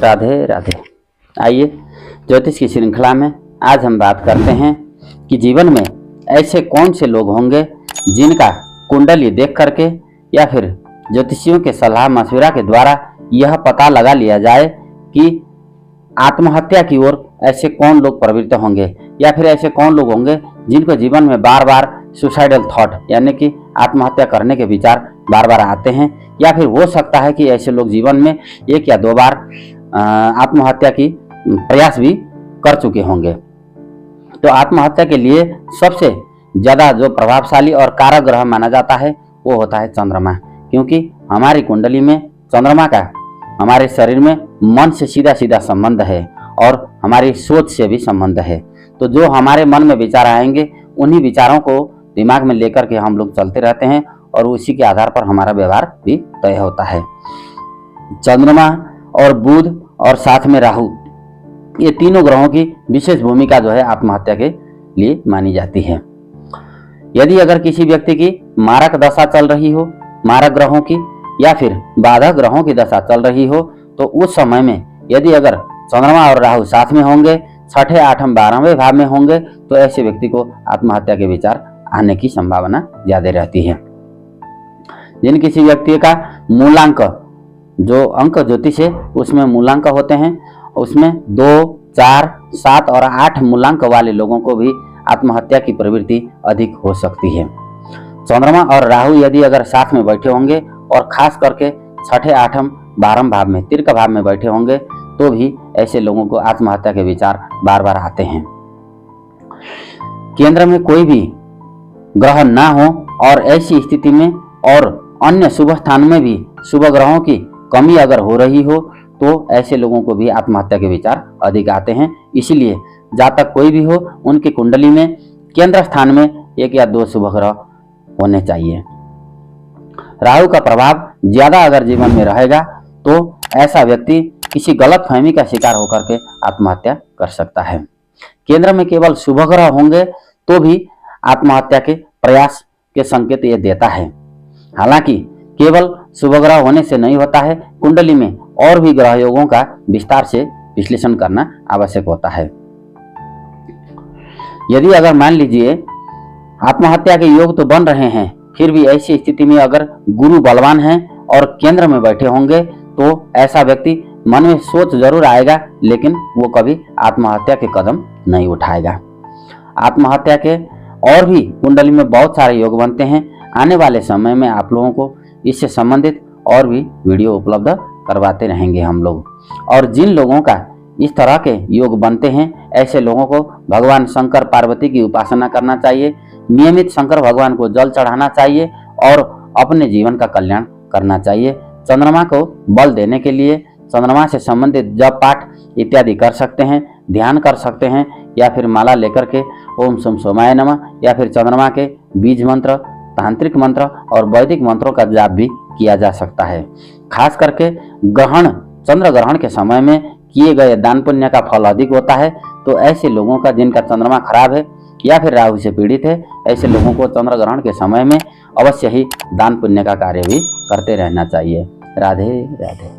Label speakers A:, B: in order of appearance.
A: राधे राधे। आइए ज्योतिष की श्रृंखला में आज हम बात करते हैं कि जीवन में ऐसे कौन से लोग होंगे जिनका कुंडली देख करके या फिर ज्योतिषियों के सलाह मशविरा के द्वारा यह पता लगा लिया जाए कि आत्महत्या की ओर ऐसे कौन लोग प्रवृत्त होंगे या फिर ऐसे कौन लोग होंगे जिनको जीवन में बार बार सुसाइडल थॉट यानी कि आत्महत्या करने के विचार बार बार आते हैं, या फिर हो सकता है कि ऐसे लोग जीवन में एक या दो बार आत्महत्या की प्रयास भी कर चुके होंगे। तो आत्महत्या के लिए सबसे ज़्यादा जो प्रभावशाली और कारक ग्रह माना जाता है वो होता है चंद्रमा, क्योंकि हमारी कुंडली में चंद्रमा का हमारे शरीर में मन से सीधा सीधा संबंध है और हमारी सोच से भी संबंध है। तो जो हमारे मन में विचार आएंगे उन्हीं विचारों को दिमाग में लेकर के हम लोग चलते रहते हैं और उसी के आधार पर हमारा व्यवहार भी तय होता है। चंद्रमा और बुध और साथ में राहु, ये तीनों ग्रहों की विशेष भूमिका जो है आत्महत्या के लिए मानी जाती है। यदि अगर किसी व्यक्ति की मारक दशा चल रही हो, मारक ग्रहों की या फिर बाधक ग्रहों की दशा चल रही हो, तो उस समय में यदि अगर चंद्रमा और राहु साथ में होंगे, छठे आठवें 12वें भाव में होंगे, तो ऐसे व्यक्ति को आत्महत्या के विचार आने की संभावना ज्यादा रहती है। जिन किसी व्यक्ति का मूलांक, जो अंक ज्योतिष है उसमें मूलांक होते हैं, उसमें 2, 4, 7 और 8 मूलांक वाले लोगों को भी आत्महत्या की प्रवृत्ति अधिक हो सकती है। चंद्रमा और राहु यदि अगर साथ में बैठे होंगे और खास करके छठे आठवें 12वें भाव में तीर्क भाव में बैठे होंगे, तो भी ऐसे लोगों को आत्महत्या के विचार बार बार आते हैं। केंद्र में कोई भी ग्रह ना हो और ऐसी स्थिति में और अन्य शुभ स्थान में भी शुभ ग्रहों की कमी अगर हो रही हो, तो ऐसे लोगों को भी आत्महत्या के विचार अधिक आते हैं। इसीलिए जहाँ तक कोई भी हो, उनकी कुंडली में केंद्र स्थान में 1 या 2 शुभ ग्रह होने चाहिए। राहु का प्रभाव ज्यादा अगर जीवन में रहेगा तो ऐसा व्यक्ति किसी गलत फहमी का शिकार होकर के आत्महत्या कर सकता है। केंद्र में केवल शुभ ग्रह होंगे तो भी आत्महत्या के प्रयास के संकेत ये देता है। हालांकि केवल शुभ ग्रह होने से नहीं होता है, कुंडली में और भी ग्रह योगों का विस्तार से विश्लेषण करना आवश्यक होता है। यदि अगर मान लीजिए आत्महत्या के योग तो बन रहे हैं, फिर भी ऐसी स्थिति में अगर गुरु बलवान हैं और केंद्र में बैठे होंगे, तो ऐसा व्यक्ति मन में सोच जरूर आएगा लेकिन वो कभी आत्महत्या के कदम नहीं उठाएगा। आत्महत्या के और भी कुंडली में बहुत सारे योग बनते हैं। आने वाले समय में आप लोगों को इससे संबंधित और भी वीडियो उपलब्ध करवाते रहेंगे हम लोग। और जिन लोगों का इस तरह के योग बनते हैं, ऐसे लोगों को भगवान शंकर पार्वती की उपासना करना चाहिए, नियमित शंकर भगवान को जल चढ़ाना चाहिए और अपने जीवन का कल्याण करना चाहिए। चंद्रमा को बल देने के लिए चंद्रमा से संबंधित जप पाठ इत्यादि कर सकते हैं, ध्यान कर सकते हैं, या फिर माला लेकर के ओम सम सोमाय नमः या फिर चंद्रमा के बीज मंत्र, तांत्रिक मंत्र और वैदिक मंत्रों का जाप भी किया जा सकता है। खास करके ग्रहण, चंद्र ग्रहण के समय में किए गए दान पुण्य का फल अधिक होता है। तो ऐसे लोगों का जिनका चंद्रमा खराब है या फिर राहु से पीड़ित है, ऐसे लोगों को चंद्र ग्रहण के समय में अवश्य ही दान पुण्य का कार्य भी करते रहना चाहिए। राधे राधे।